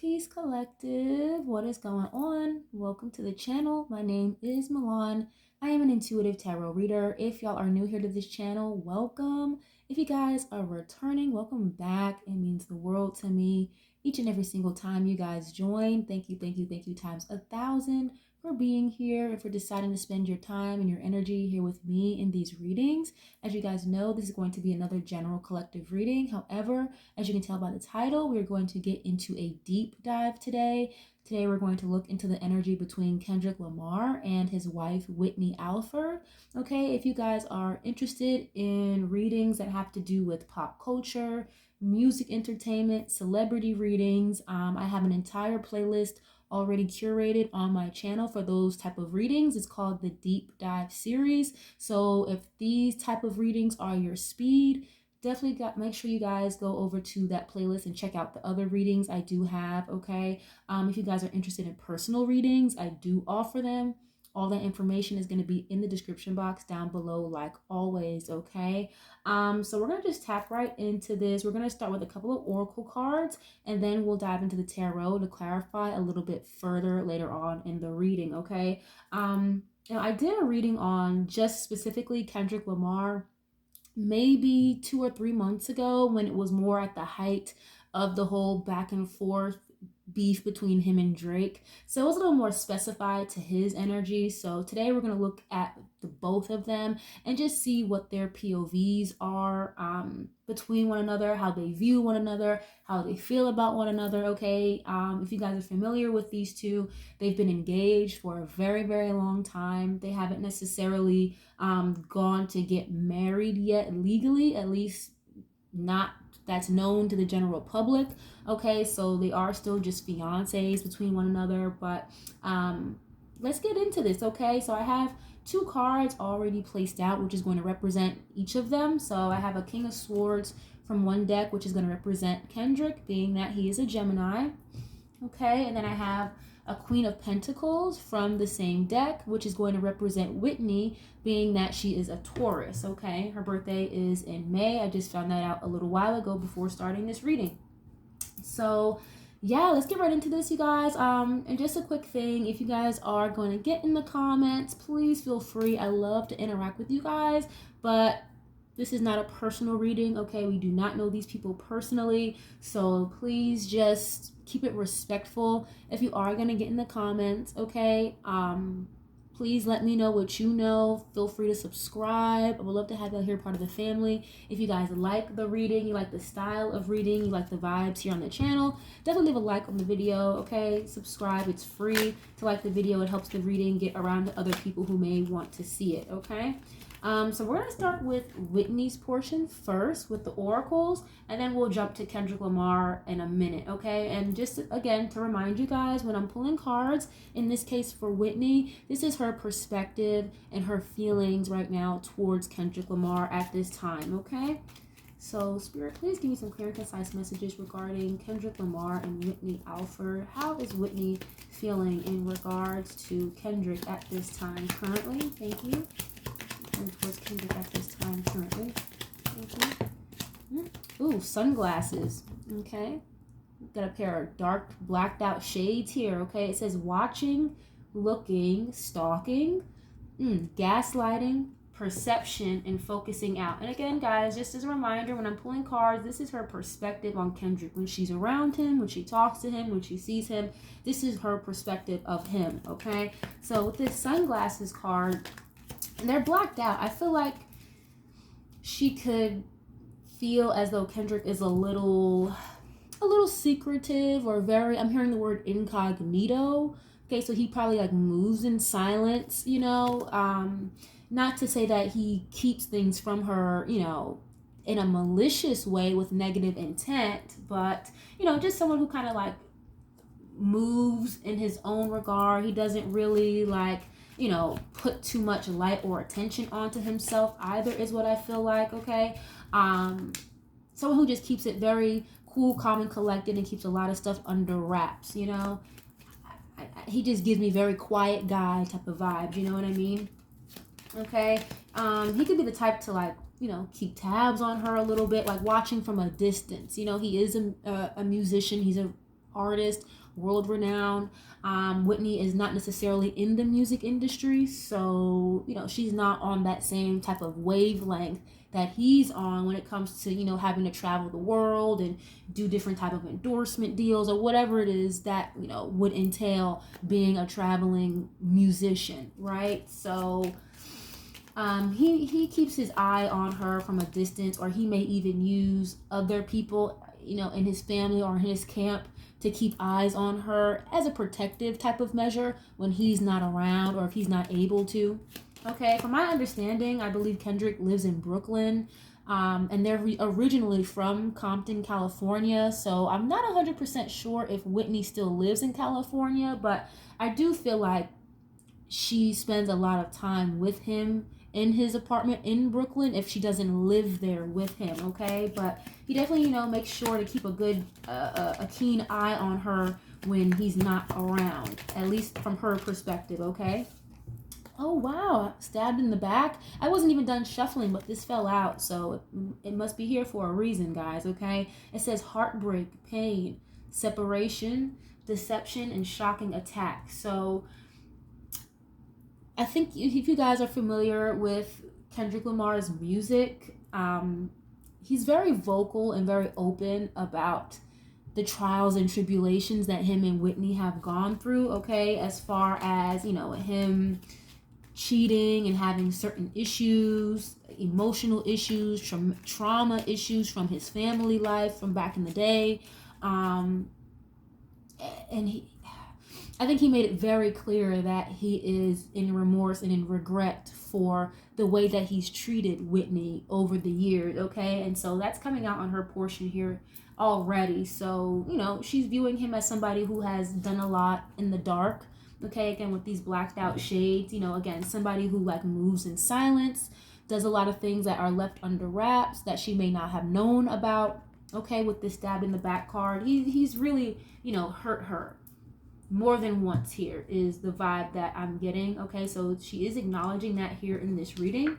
Peace Collective. What is going on? Welcome to the channel. My name is Milan. I am an intuitive tarot reader. If y'all are new here to this channel, welcome. If you guys are returning, welcome back. It means the world to me each and every single time you guys join. Thank you times 1,000 for being here and for deciding to spend your time and your energy here with me in these readings. As you guys know, this is going to be another general collective reading. However, as you can tell by the title, we're going to get into a deep dive today. Today, we're going to look into the energy between Kendrick Lamar and his wife, Whitney Alford. Okay, if you guys are interested in readings that have to do with pop culture, music entertainment, celebrity readings, I have an entire playlist already curated on my channel for those type of readings. It's called the Deep Dive series. So if these type of readings are your speed, definitely make sure you guys go over to that playlist and check out the other readings I do have. Okay, if you guys are interested in personal readings, I do offer them. All that information is going to be in the description box down below, like always. Okay, so we're going to just tap right into this. We're going to start with a couple of oracle cards, and then we'll dive into the tarot to clarify a little bit further later on in the reading. Okay, I did a reading on just specifically Kendrick Lamar maybe 2 or 3 months ago, when it was more at the height of the whole back and forth beef between him and Drake. So it was a little more specified to his energy. So today we're going to look at the both of them and just see what their POVs are between one another, how they view one another, how they feel about one another. Okay, if you guys are familiar with these two, they've been engaged for a very, very long time. They haven't necessarily gone to get married yet legally, at least not that's known to the general public. Okay, so they are still just fiancés between one another, but let's get into this. Okay, so I have 2 cards already placed out, which is going to represent each of them. So I have a King of Swords from one deck, which is going to represent Kendrick, being that he is a Gemini. Okay, and then I have a Queen of Pentacles from the same deck, which is going to represent Whitney, being that she is a Taurus. Okay, her birthday is in May. I just found that out a little while ago before starting this reading. So yeah, let's get right into this, you guys. And just a quick thing, if you guys are going to get in the comments, please feel free. I love to interact with you guys, but this is not a personal reading. Okay, we do not know these people personally, so please just keep it respectful. If you are going to get in the comments, okay, please let me know what you know. Feel free to subscribe. I would love to have you here, part of the family. If you guys like the reading, you like the style of reading, you like the vibes here on the channel, definitely leave a like on the video. Okay, subscribe. It's free to like the video. It helps the reading get around to other people who may want to see it. Okay, so we're going to start with Whitney's portion first with the oracles, and then we'll jump to Kendrick Lamar in a minute. Okay, and just again to remind you guys, when I'm pulling cards, in this case for Whitney, this is her perspective and her feelings right now towards Kendrick Lamar at this time. Okay, so Spirit, please give me some clear and concise messages regarding Kendrick Lamar and Whitney Alford. How is Whitney feeling in regards to Kendrick at this time currently? Thank you. Towards Kendrick at this time currently. Ooh, sunglasses. Okay, got a pair of dark blacked out shades here. Okay, it says watching, looking, stalking, gaslighting, perception, and focusing out. And again, guys, just as a reminder, when I'm pulling cards, this is her perspective on Kendrick. When she's around him, when she talks to him, when she sees him, this is her perspective of him. Okay, so with this sunglasses card, and they're blacked out, I feel like she could feel as though Kendrick is a little secretive, or very, I'm hearing the word incognito. Okay, so he probably like moves in silence, you know, not to say that he keeps things from her, you know, in a malicious way with negative intent, but, you know, just someone who kind of like moves in his own regard. He doesn't really like, you know, put too much light or attention onto himself either, is what I feel like. Okay, someone who just keeps it very cool, calm, and collected, and keeps a lot of stuff under wraps. You know, he just gives me very quiet guy type of vibes. You know what I mean? Okay, he could be the type to like, you know, keep tabs on her a little bit, like watching from a distance. You know, he is a musician. He's a artist, world renowned. Whitney is not necessarily in the music industry, so she's not on that same type of wavelength that he's on when it comes to having to travel the world and do different type of endorsement deals or whatever it is that would entail being a traveling musician, right? So he keeps his eye on her from a distance, or he may even use other people in his family or in his camp to keep eyes on her as a protective type of measure when he's not around or if he's not able to. Okay, from my understanding, I believe Kendrick lives in Brooklyn, and they're originally from Compton, California. So I'm not 100% sure if Whitney still lives in California, but I do feel like she spends a lot of time with him in his apartment in Brooklyn if she doesn't live there with him, okay? But he definitely, makes sure to keep a good, a keen eye on her when he's not around, at least from her perspective, okay? Oh, wow. Stabbed in the back. I wasn't even done shuffling, but this fell out. So it must be here for a reason, guys, okay? It says heartbreak, pain, separation, deception, and shocking attack. So I think if you guys are familiar with Kendrick Lamar's music, he's very vocal and very open about the trials and tribulations that him and Whitney have gone through, okay? As far as, him cheating and having certain issues, emotional issues, trauma issues from his family life from back in the day. And I think he made it very clear that he is in remorse and in regret for the way that he's treated Whitney over the years, okay? And so that's coming out on her portion here already. So, she's viewing him as somebody who has done a lot in the dark, okay? Again, with these blacked out shades, again, somebody who like moves in silence, does a lot of things that are left under wraps that she may not have known about, okay? With this stab in the back card, he's really, hurt her more than once here is the vibe that I'm getting, okay? So she is acknowledging that here in this reading.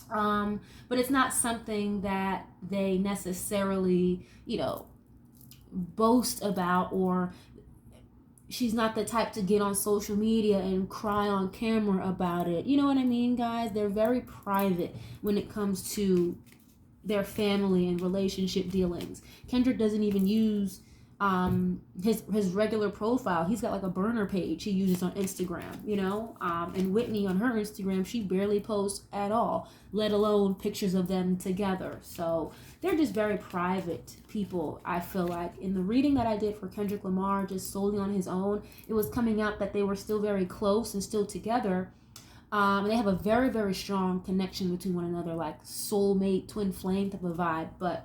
But it's not something that they necessarily, boast about, or she's not the type to get on social media and cry on camera about it. You know what I mean, guys? They're very private when it comes to their family and relationship dealings. Kendrick doesn't even use his regular profile. He's got like a burner page he uses on Instagram, and Whitney on her Instagram, she barely posts at all, let alone pictures of them together. So they're just very private people. I feel like in the reading that I did for Kendrick Lamar, just solely on his own, it was coming out that they were still very close and still together. And they have a very, very strong connection between one another, like soulmate, twin flame type of vibe. But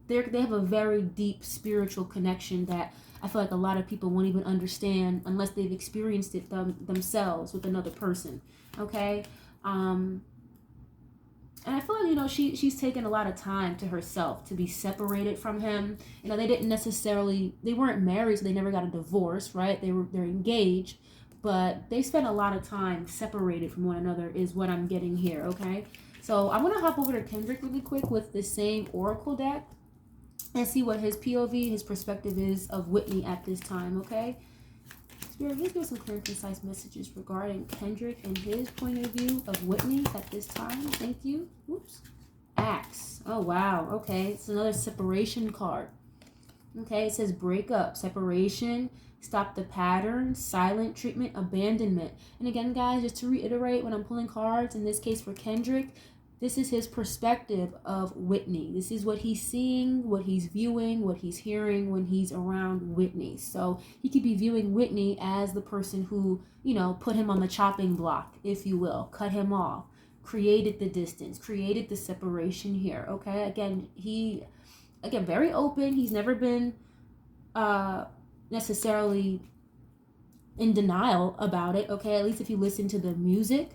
they have a very deep spiritual connection that I feel like a lot of people won't even understand unless they've experienced it themselves with another person, okay? And I feel like, she's taken a lot of time to herself to be separated from him. They weren't married, so they never got a divorce, right? They're engaged, but they spent a lot of time separated from one another is what I'm getting here, okay? So I'm going to hop over to Kendrick really quick with the same oracle deck and see what his POV, his perspective is of Whitney at this time, okay? Spirit, please give us some clear and concise messages regarding Kendrick and his point of view of Whitney at this time. Thank you. Oops. Axe. Oh, wow. Okay. It's another separation card. Okay. It says break up, separation, stop the pattern, silent treatment, abandonment. And again, guys, just to reiterate, when I'm pulling cards, in this case for Kendrick, this is his perspective of Whitney. This is what he's seeing, what he's viewing, what he's hearing when he's around Whitney. So he could be viewing Whitney as the person who, put him on the chopping block, if you will, cut him off, created the distance, created the separation here, okay? Again, very open. He's never been necessarily in denial about it, okay? At least if you listen to the music,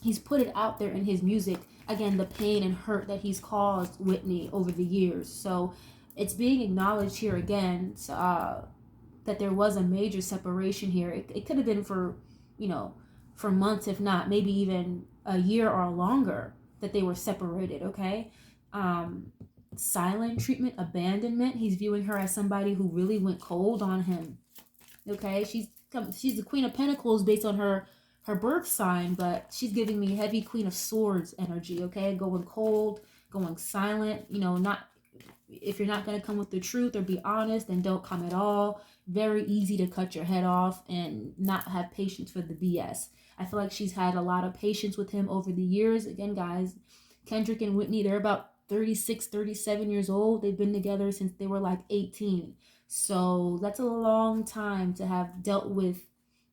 he's put it out there in his music. Again, the pain and hurt that he's caused Whitney over the years. So it's being acknowledged here again that there was a major separation here. It could have been for months, if not maybe even a year or longer that they were separated, okay? silent treatment, abandonment. He's viewing her as somebody who really went cold on him. Okay, she's the Queen of Pentacles based on her birth sign, but she's giving me heavy Queen of Swords energy. Okay, going cold, going silent. You know, not if you're not going to come with the truth or be honest, then don't come at all. Very easy to cut your head off and not have patience for the BS. I feel like she's had a lot of patience with him over the years. Again, guys, Kendrick and Whitney, they're about 36, 37 years old. They've been together since they were like 18. So that's a long time to have dealt with,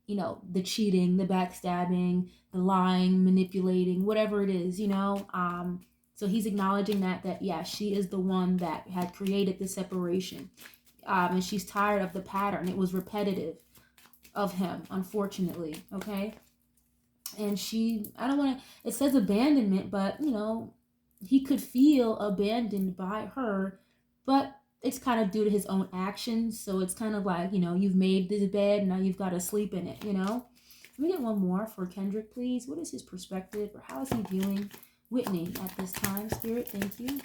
you know, the cheating, the backstabbing, the lying, manipulating, whatever it is, you know. So he's acknowledging that yeah, she is the one that had created the separation. And she's tired of the pattern. It was repetitive of him, unfortunately. Okay. And I don't want to, it says abandonment, but you know, he could feel abandoned by her, but it's kind of due to his own actions. So it's kind of like, you know, you've made this bed, now you've got to sleep in it, you know. Let me get one more for Kendrick, please. What is his perspective, or how is he viewing Whitney at this time? Spirit, thank you.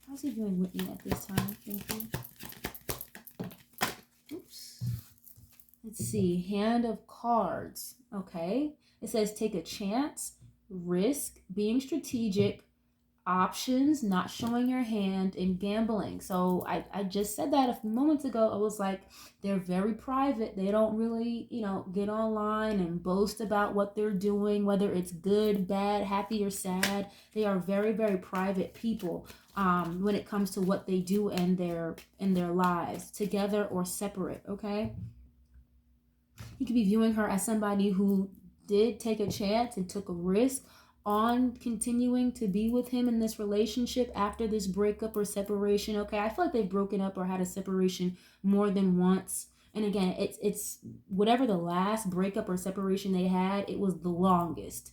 How's he viewing Whitney at this time? Thank you. Oops. Let's see. Hand of Cards. Okay. It says take a chance, risk, being strategic, options, not showing your hand, and gambling. So I just said that a few moments ago. I was like, they're very private. They don't really, you know, get online and boast about what they're doing, whether it's good, bad, happy, or sad. They are very, very private people when it comes to what they do in their lives, together or separate. Okay. He could be viewing her as somebody who did take a chance and took a risk on continuing to be with him in this relationship after this breakup or separation. Okay, I feel like they've broken up or had a separation more than once. And again, it's whatever the last breakup or separation they had, it was the longest.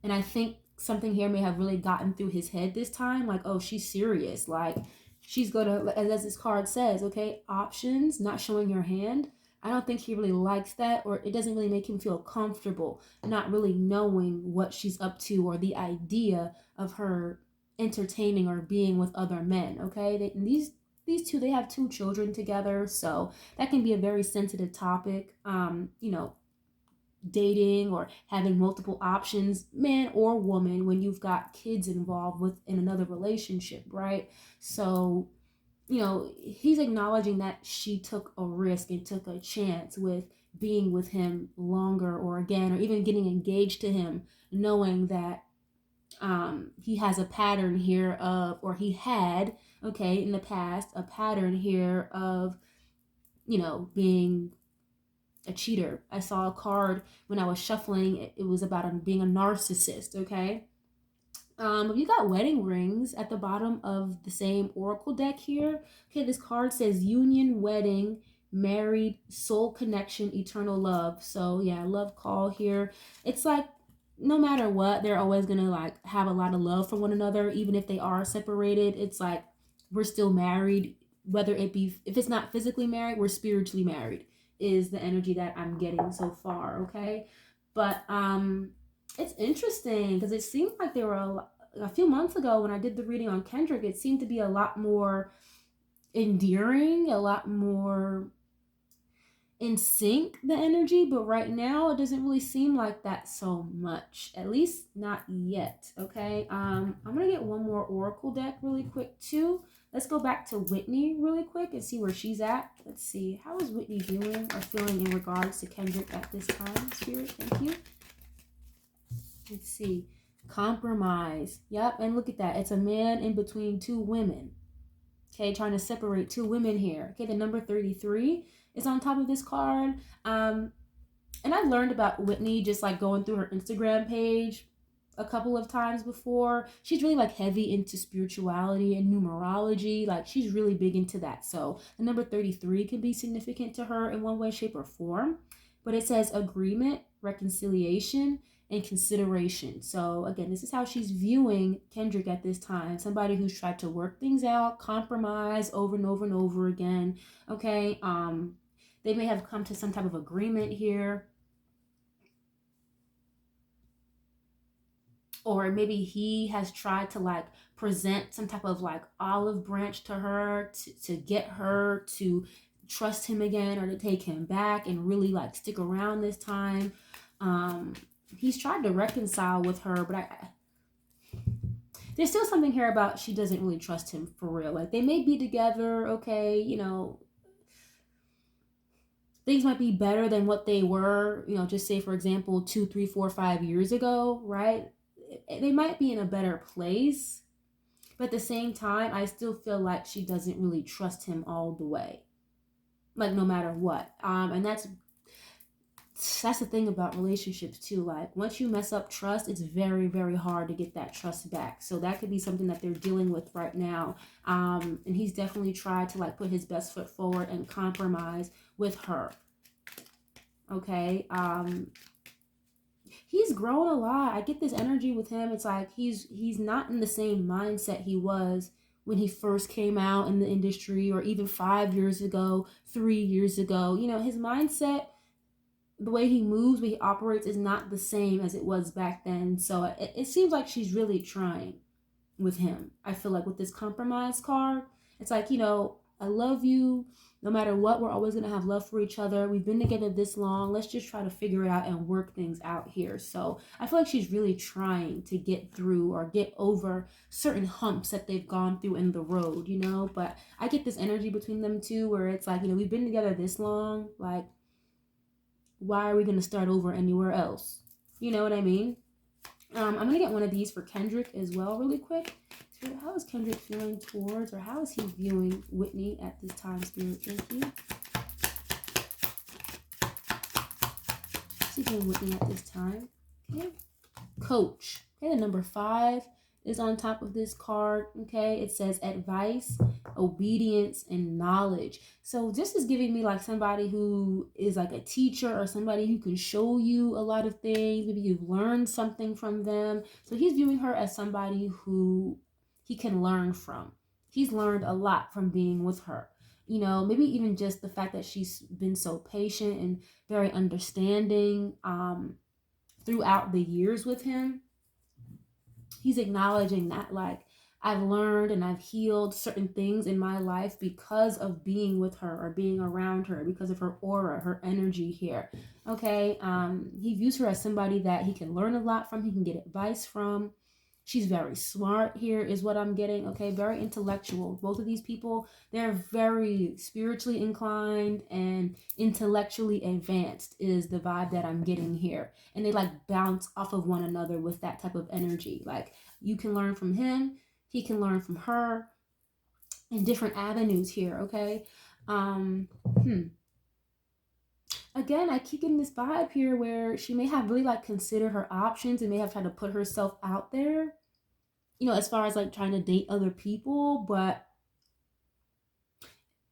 And I think something here may have really gotten through his head this time. Like, oh, she's serious. Like, she's gonna, as this card says, okay, options, not showing your hand. I don't think he really likes that, or it doesn't really make him feel comfortable not really knowing what she's up to or the idea of her entertaining or being with other men. Okay, these two, they have 2 children together, so that can be a very sensitive topic. You know, dating or having multiple options, man or woman, when you've got kids involved within another relationship, right? So you know, he's acknowledging that she took a risk and took a chance with being with him longer, or again, or even getting engaged to him, knowing that he has a pattern here of, or he had, okay, in the past, a pattern here of, you know, being a cheater. I saw a card when I was shuffling, it was about being a narcissist, okay? You got wedding rings at the bottom of the same oracle deck here. Okay, this card says union, wedding, married, soul connection, eternal love. So yeah, love call here. It's like no matter what, they're always gonna like have a lot of love for one another, even if they are separated. It's like we're still married, whether it be, if it's not physically married, we're spiritually married, is the energy that I'm getting so far. Okay, but it's interesting because it seemed like they were a few months ago when I did the reading on Kendrick, it seemed to be a lot more endearing, a lot more in sync, the energy, but right now it doesn't really seem like that so much, at least not yet. Okay, I'm gonna get one more oracle deck really quick too. Let's go back to Whitney really quick and see where she's at. Let's see, how is Whitney doing or feeling in regards to Kendrick at this time? Spirit, thank you. Let's see. Compromise. Yep, and look at that. It's a man in between 2 women. Okay, trying to separate 2 women here. Okay, the number 33 is on top of this card. And I've learned about Whitney just like going through her Instagram page a couple of times before. She's really like heavy into spirituality and numerology. Like she's really big into that. So the number 33 can be significant to her in one way, shape, or form. But it says agreement, reconciliation, and consideration. So again, this is how she's viewing Kendrick at this time. Somebody who's tried to work things out, compromise over and over and over again. Okay. They may have come to some type of agreement here. or maybe he has tried to like present some type of like olive branch to her to get her to trust him again, or to take him back and really like stick around this time. He's tried to reconcile with her, but there's still something here about she doesn't really trust him for real. Like, they may be together, okay, you know, things might be better than what they were, you know, just say for example 2, 3, 4, 5 years ago, right? They might be in a better place, but at the same time I still feel like she doesn't really trust him all the way, like no matter what. And that's the thing about relationships too. Like, once you mess up trust, it's very, very hard to get that trust back. So that could be something that they're dealing with right now. And he's definitely tried to like put his best foot forward and compromise with her. Okay. He's grown a lot. I get this energy with him. It's like he's not in the same mindset he was when he first came out in the industry, or even 5 years ago, 3 years ago. You know, his mindset, the way he moves, the way he operates is not the same as it was back then. So it seems like she's really trying with him. I feel like with this compromise card, it's like, you know, I love you. No matter what, we're always going to have love for each other. We've been together this long. Let's just try to figure it out and work things out here. So I feel like she's really trying to get through or get over certain humps that they've gone through in the road, you know. But I get this energy between them two where it's like, you know, we've been together this long. Like, why are we going to start over anywhere else? You know what I mean? I'm going to get one of these for Kendrick as well really quick. Spirit, how is Kendrick feeling towards, or how is he viewing Whitney at this time, Spirit? Thank you. How's he viewing Whitney at this time? Okay. Coach. Okay, the number 5 is on top of this card. Okay, it says advice, obedience, and knowledge. So this is giving me like somebody who is like a teacher, or somebody who can show you a lot of things. Maybe you've learned something from them. So he's viewing her as somebody who he can learn from. He's learned a lot from being with her. You know, maybe even just the fact that she's been so patient and very understanding throughout the years with him. He's acknowledging that, like, I've learned and I've healed certain things in my life because of being with her or being around her, because of her aura, her energy here. Okay. He views her as somebody that he can learn a lot from, he can get advice from. She's very smart here is what I'm getting. Okay, very intellectual. Both of these people, they're very spiritually inclined and intellectually advanced is the vibe that I'm getting here. And they like bounce off of one another with that type of energy. Like, you can learn from him, he can learn from her in different avenues here. Okay. Again, I keep getting this vibe here where she may have really like considered her options and may have tried to put herself out there, you know, as far as like trying to date other people, but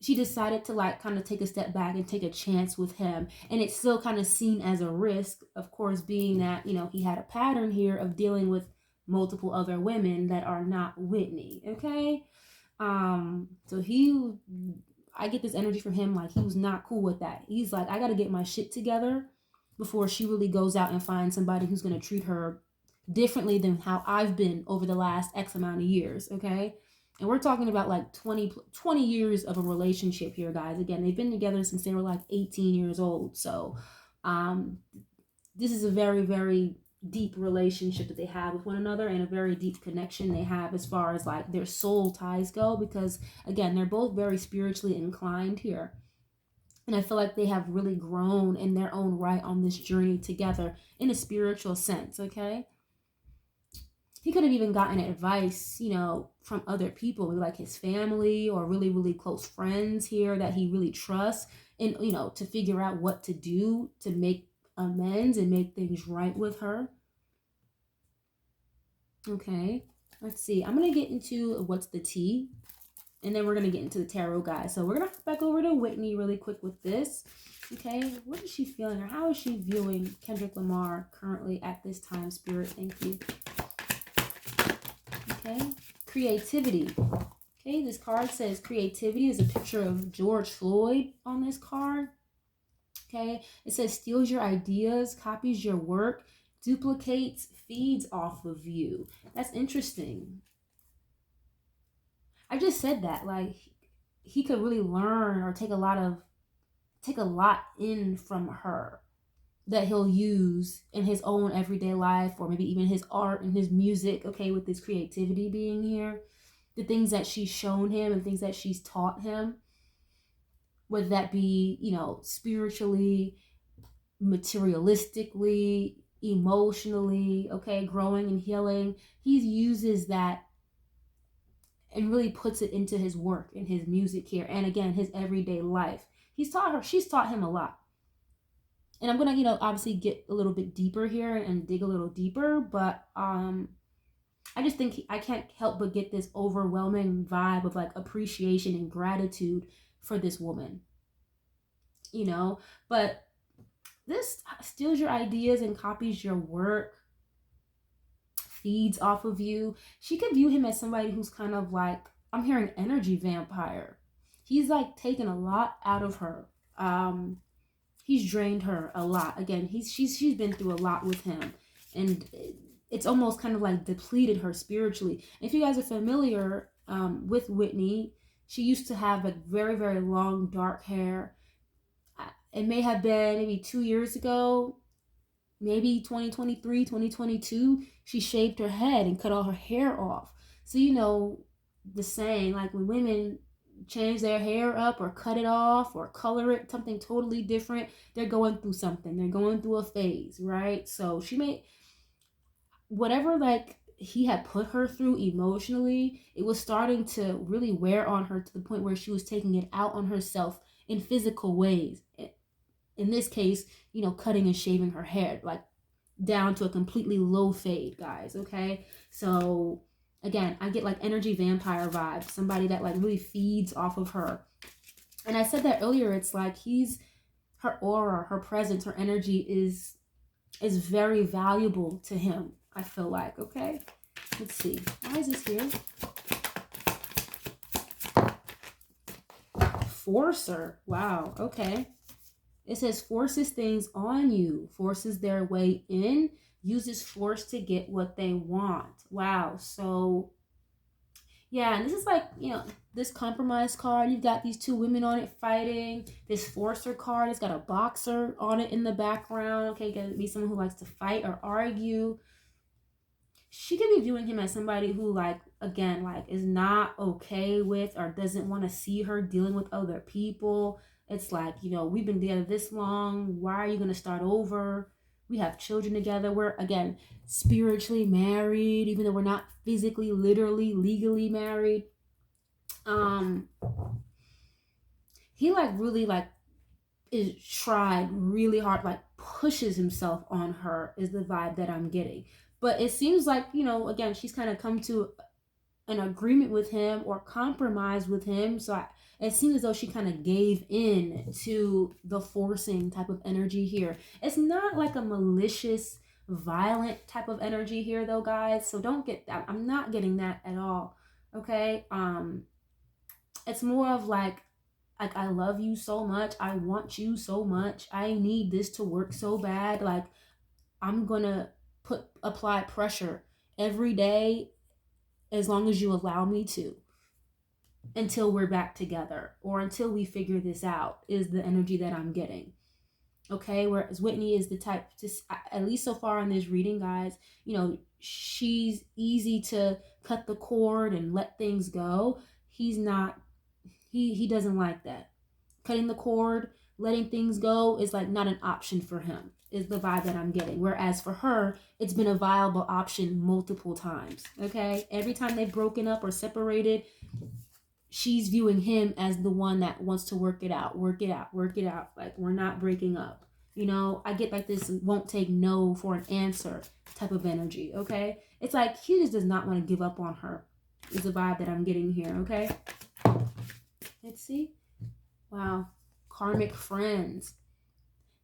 she decided to like kind of take a step back and take a chance with him. And it's still kind of seen as a risk, of course, being that, you know, he had a pattern here of dealing with multiple other women that are not Whitney. Okay. So I get this energy from him, like he was not cool with that. He's like, I got to get my shit together before she really goes out and finds somebody who's going to treat her differently than how I've been over the last X amount of years. Okay. And we're talking about like 20 years of a relationship here, guys. Again, they've been together since they were like 18 years old. So this is a very, very deep relationship that they have with one another, and a very deep connection they have as far as like their soul ties go, because again, they're both very spiritually inclined here. And I feel like they have really grown in their own right on this journey together in a spiritual sense. Okay. He could have even gotten advice, you know, from other people, like his family or really, really close friends here that he really trusts, and, you know, to figure out what to do to make amends and make things right with her. Okay, let's see. I'm going to get into what's the tea, and then we're going to get into the tarot, guys. So we're going to hop back over to Whitney really quick with this. Okay, what is she feeling, or how is she viewing Kendrick Lamar currently at this time, Spirit? Thank you. Okay, creativity. Okay, this card says creativity is a picture of George Floyd on this card. Okay, it says steals your ideas, copies your work, duplicates, feeds off of you. That's interesting. I just said that, like, he could really learn or take a lot in from her that he'll use in his own everyday life, or maybe even his art and his music, okay, with his creativity being here. The things that she's shown him and things that she's taught him, whether that be, spiritually, materialistically, emotionally, okay, growing and healing. He uses that and really puts it into his work and his music here. And again, his everyday life. She's taught him a lot. And I'm going to, obviously get a little bit deeper here and dig a little deeper, but I just think I can't help but get this overwhelming vibe of like appreciation and gratitude for this woman, but this steals your ideas and copies your work, feeds off of you. She could view him as somebody who's kind of like, I'm hearing energy vampire. He's like taken a lot out of her. He's drained her a lot. Again, she's been through a lot with him, and it's almost kind of like depleted her spiritually. If you guys are familiar with Whitney, she used to have like very, very long dark hair. It may have been maybe 2 years ago, maybe 2023, 2022, she shaved her head and cut all her hair off. So the saying, like, when women change their hair up or cut it off or color it something totally different, they're going through something. They're going through a phase, right? So she made whatever like he had put her through emotionally, it was starting to really wear on her to the point where she was taking it out on herself in physical ways. In this case, cutting and shaving her hair, like down to a completely low fade, guys, okay? So again, I get like energy vampire vibes, somebody that like really feeds off of her. And I said that earlier, it's like her aura, her presence, her energy is very valuable to him, I feel like, okay? Let's see. Why is this here? Forcer. Wow, okay. It says forces things on you, forces their way in, uses force to get what they want. Wow. So yeah, and this is like, this compromise card. You've got these two women on it fighting. This forcer card, it's got a boxer on it in the background. Okay, could be someone who likes to fight or argue. She could be viewing him as somebody who, like, again, like, is not okay with or doesn't want to see her dealing with other people. It's like, we've been together this long. Why are you going to start over? We have children together. We're, again, spiritually married, even though we're not physically, literally, legally married. He, like, really, like, is tried really hard, like, pushes himself on her is the vibe that I'm getting. But it seems like, again, she's kind of come to an agreement with him or compromise with him. So it seems as though she kind of gave in to the forcing type of energy here. It's not like a malicious, violent type of energy here, though, guys. So don't get that. I'm not getting that at all. Okay. It's more of like I love you so much. I want you so much. I need this to work so bad. Like, I'm gonna apply pressure every day as long as you allow me to, until we're back together or until we figure this out, is the energy that I'm getting. Okay, whereas Whitney is the type, just at least so far in this reading, guys, she's easy to cut the cord and let things go. He's not, he doesn't like that. Cutting the cord, letting things go is like not an option for him, is the vibe that I'm getting. Whereas for her, it's been a viable option multiple times. Okay, every time they've broken up or separated, she's viewing him as the one that wants to work it out. Like, we're not breaking up. I get like this won't take no for an answer type of energy. Okay, it's like he just does not want to give up on her, is the vibe that I'm getting here. Okay, let's see. Wow, karmic friends.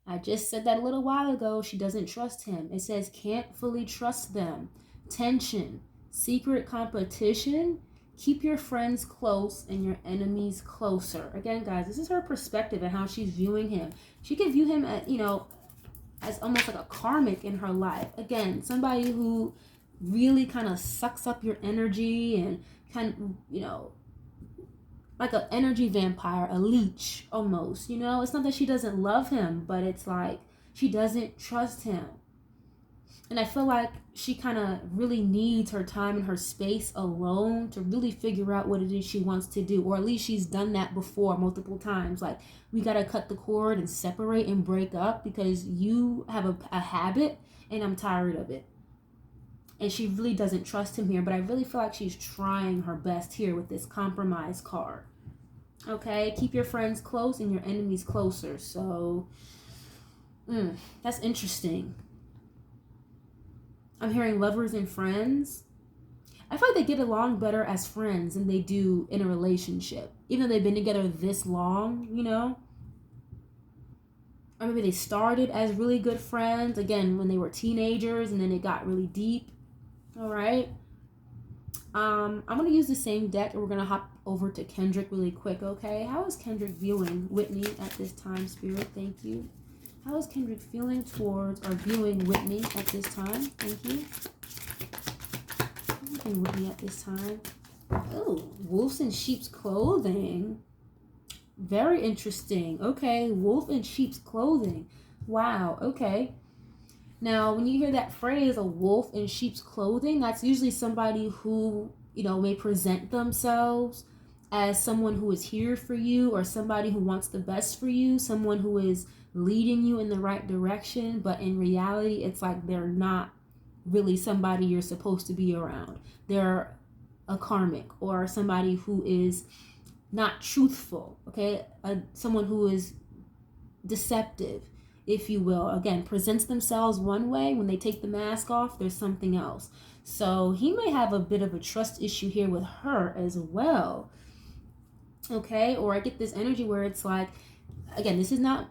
I just said that a little while ago. She doesn't trust him. It says can't fully trust them. Tension, secret competition. Keep your friends close and your enemies closer. Again, guys, this is her perspective and how she's viewing him. She can view him at, as almost like a karmic in her life. Again, somebody who really kind of sucks up your energy and kind of, you know, like an energy vampire, a leech almost, you know? It's not that she doesn't love him, but it's like she doesn't trust him. And I feel like she kind of really needs her time and her space alone to really figure out what it is she wants to do. Or at least she's done that before multiple times. Like, we got to cut the cord and separate and break up because you have a habit and I'm tired of it. And she really doesn't trust him here. But I really feel like she's trying her best here with this compromise card. Okay? Keep your friends close and your enemies closer. So, that's interesting. I'm hearing lovers and friends. I feel like they get along better as friends than they do in a relationship. Even though they've been together this long, you know? Or maybe they started as really good friends, again, when they were teenagers, and then it got really deep. All right? I'm going to use the same deck, and we're going to hop over to Kendrick really quick, okay? How is Kendrick viewing Whitney at this time, Spirit? Thank you. How is Kendrick feeling towards or viewing Whitney at this time? Thank you. Viewing Whitney at this time. Oh, wolves in sheep's clothing. Very interesting. Okay, wolf in sheep's clothing. Wow, okay. Now, when you hear that phrase, a wolf in sheep's clothing, that's usually somebody who, you know, may present themselves as someone who is here for you or somebody who wants the best for you, someone who is leading you in the right direction, but in reality, it's like they're not really somebody you're supposed to be around. They're a karmic or somebody who is not truthful, okay? Someone who is deceptive, if you will. Again, presents themselves one way. When they take the mask off, there's something else. So he may have a bit of a trust issue here with her as well, okay? Or I get this energy where it's like, again, this is not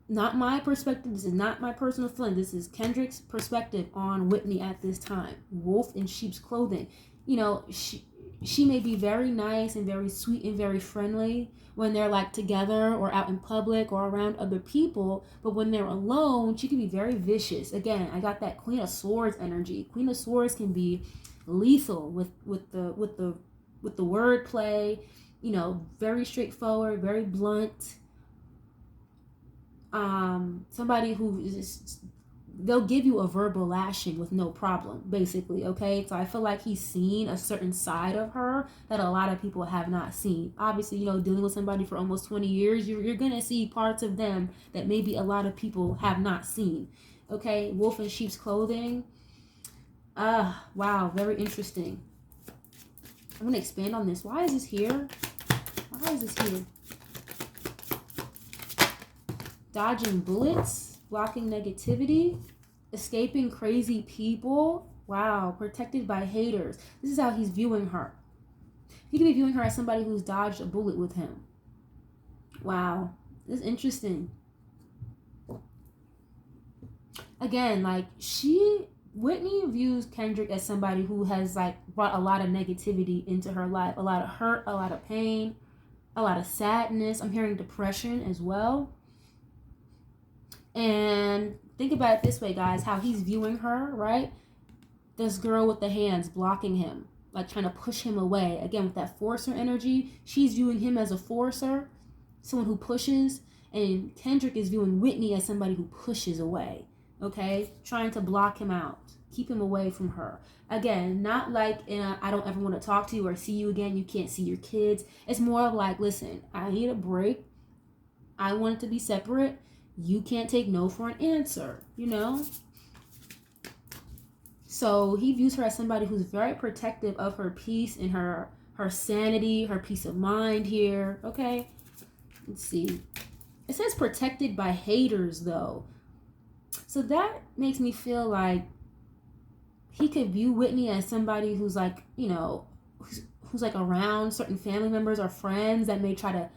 my perspective. This is not my personal feeling. This is Kendrick's perspective on Whitney at this time. Wolf in sheep's clothing. You know, she may be very nice and very sweet and very friendly when they're like together or out in public or around other people, but when they're alone, she can be very vicious. Again, I got that Queen of Swords energy. Queen of Swords can be lethal with the wordplay. You know, very straightforward, very blunt. Somebody who is, they'll give you a verbal lashing with no problem, basically, okay? So I feel like he's seen a certain side of her that a lot of people have not seen. Obviously, you know, dealing with somebody for almost 20 years, you're gonna see parts of them that maybe a lot of people have not seen, okay? Wolf in sheep's clothing. Wow, very interesting. I'm gonna expand on this. Why is this here? Why is this here? Dodging bullets, blocking negativity, escaping crazy people. Wow, protected by haters. This is how he's viewing her. He could be viewing her as somebody who's dodged a bullet with him. Wow, this is interesting. Again, like Whitney views Kendrick as somebody who has like brought a lot of negativity into her life, a lot of hurt, a lot of pain, a lot of sadness. I'm hearing depression as well. And think about it this way, guys, how he's viewing her, right? This girl with the hands blocking him, like trying to push him away. Again, with that forcer energy, she's viewing him as a forcer, someone who pushes. And Kendrick is viewing Whitney as somebody who pushes away, okay? Trying to block him out, keep him away from her. Again, not like I don't ever want to talk to you or see you again. You can't see your kids. It's more of like, listen, I need a break. I want it to be separate. You can't take no for an answer, you know? So he views her as somebody who's very protective of her peace and her sanity, her peace of mind here, okay? Let's see. It says protected by haters, though. So that makes me feel like he could view Whitney as somebody who's like, you know, who's like around certain family members or friends that may try to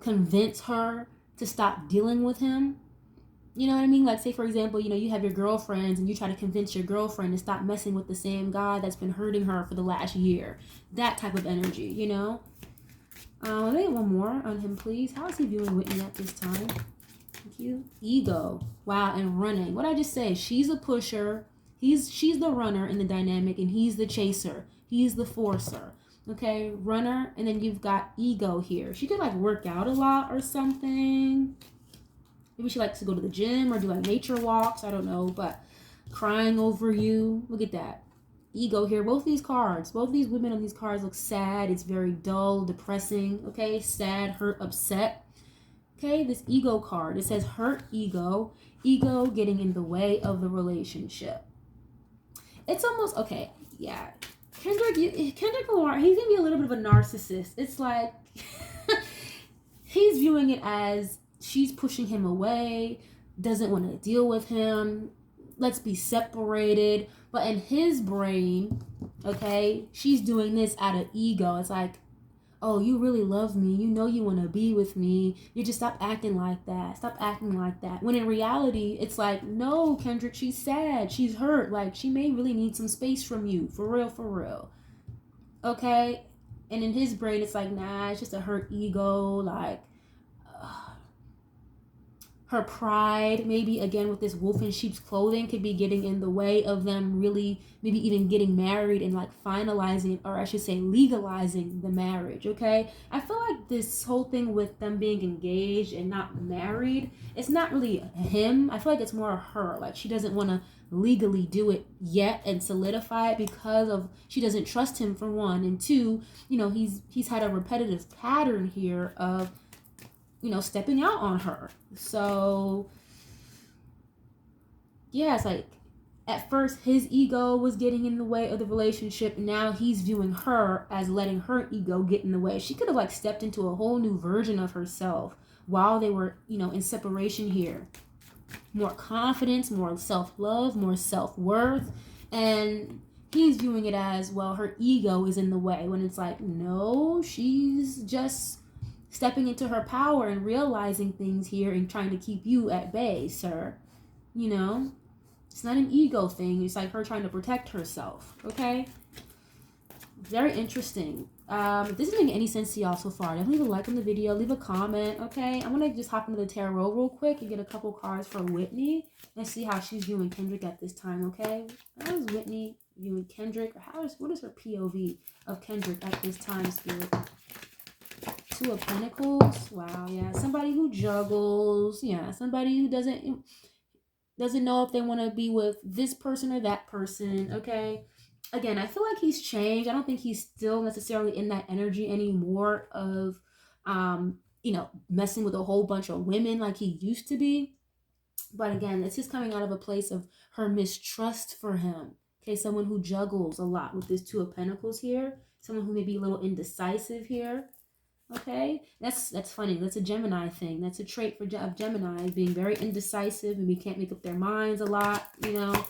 convince her to stop dealing with him. You know what I mean? Like, say, for example, you know, you have your girlfriends and you try to convince your girlfriend to stop messing with the same guy that's been hurting her for the last year. That type of energy, you know? Let me get one more on him, please. How is he viewing Whitney at this time? Thank you. Ego. Wow, and running. What did I just say? She's a pusher. She's the runner in the dynamic, and he's the chaser. He's the forcer. Okay, runner, and then you've got ego here. She could like work out a lot or something. Maybe she likes to go to the gym or do like nature walks. I don't know, but crying over you. Look at that. Ego here. Both these cards, both these women on these cards look sad. It's very dull, depressing. Okay, sad, hurt, upset. Okay, this ego card. It says hurt ego. Ego getting in the way of the relationship. It's almost, okay, yeah. Kendrick Lamar, he's going to be a little bit of a narcissist. It's like, he's viewing it as she's pushing him away, doesn't want to deal with him, let's be separated. But in his brain, okay, she's doing this out of ego. It's like, oh, you really love me. You know you want to be with me. You just stop acting like that. Stop acting like that. When in reality, it's like, no, Kendrick, she's sad. She's hurt. Like, she may really need some space from you. For real, for real. Okay? And in his brain, it's like, nah, it's just a hurt ego. Like, her pride, maybe again with this wolf in sheep's clothing, could be getting in the way of them really maybe even getting married and like finalizing, or I should say legalizing the marriage. Okay, I feel like this whole thing with them being engaged and not married, it's not really him. I feel like it's more her. Like, she doesn't want to legally do it yet and solidify it because of she doesn't trust him, for one, and two, you know, he's had a repetitive pattern here of, you know, stepping out on her. So yeah, it's like at first his ego was getting in the way of the relationship. Now he's viewing her as letting her ego get in the way. She could have like stepped into a whole new version of herself while they were, you know, in separation here. More confidence, more self-love, more self-worth. And he's viewing it as, well, her ego is in the way, when it's like, no, she's just stepping into her power and realizing things here and trying to keep you at bay, sir. You know, it's not an ego thing. It's like her trying to protect herself. Okay, very interesting. If this isn't making any sense to y'all so far, definitely leave a like on the video, leave a comment. Okay, I'm gonna just hop into the tarot real quick and get a couple cards for Whitney and see how she's viewing Kendrick at this time. Okay, how is Whitney viewing Kendrick, or what is her POV of Kendrick at this time, Spirit? Two of Pentacles. Wow, yeah. Somebody who juggles. Yeah, somebody who doesn't know if they want to be with this person or that person. Okay. Again, I feel like he's changed. I don't think he's still necessarily in that energy anymore of you know, messing with a whole bunch of women like he used to be. But again, it's just coming out of a place of her mistrust for him. Okay, someone who juggles a lot with this Two of Pentacles here. Someone who may be a little indecisive here. Okay, that's funny. That's a Gemini thing. That's a trait of Gemini, being very indecisive and we can't make up their minds a lot, you know.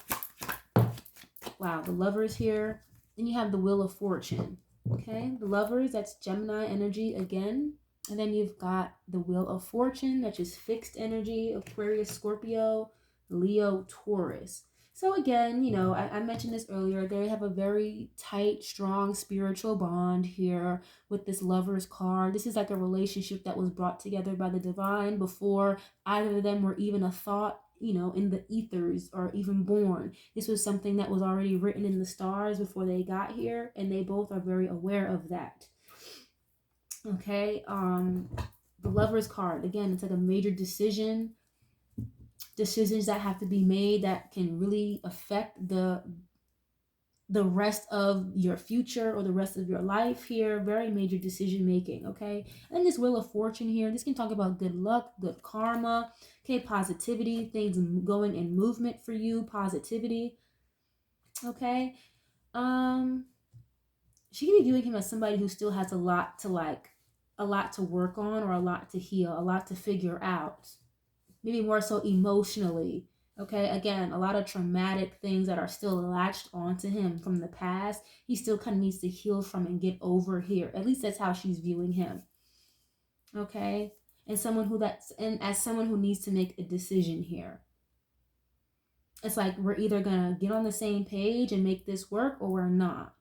Wow, the Lovers here. Then you have the Wheel of Fortune. Okay, the Lovers, that's Gemini energy again. And then you've got the Wheel of Fortune, that's just fixed energy, Aquarius, Scorpio, Leo, Taurus. So again, you know, I mentioned this earlier, they have a very tight, strong spiritual bond here with this Lovers card. This is like a relationship that was brought together by the divine before either of them were even a thought, you know, in the ethers or even born. This was something that was already written in the stars before they got here, and they both are very aware of that. Okay, the Lovers card, again, it's like a major decisions that have to be made that can really affect the rest of your future or the rest of your life here. Very major decision making. Okay, and this Wheel of Fortune here, this can talk about good luck, good karma. Okay, positivity, things going in movement for you, positivity. Okay, she can be viewing him as somebody who still has a lot to work on, or a lot to heal, a lot to figure out. Maybe more so emotionally. Okay, again, a lot of traumatic things that are still latched onto him from the past. He still kind of needs to heal from and get over here. At least that's how she's viewing him. Okay, and as someone who needs to make a decision here. It's like we're either gonna get on the same page and make this work, or we're not.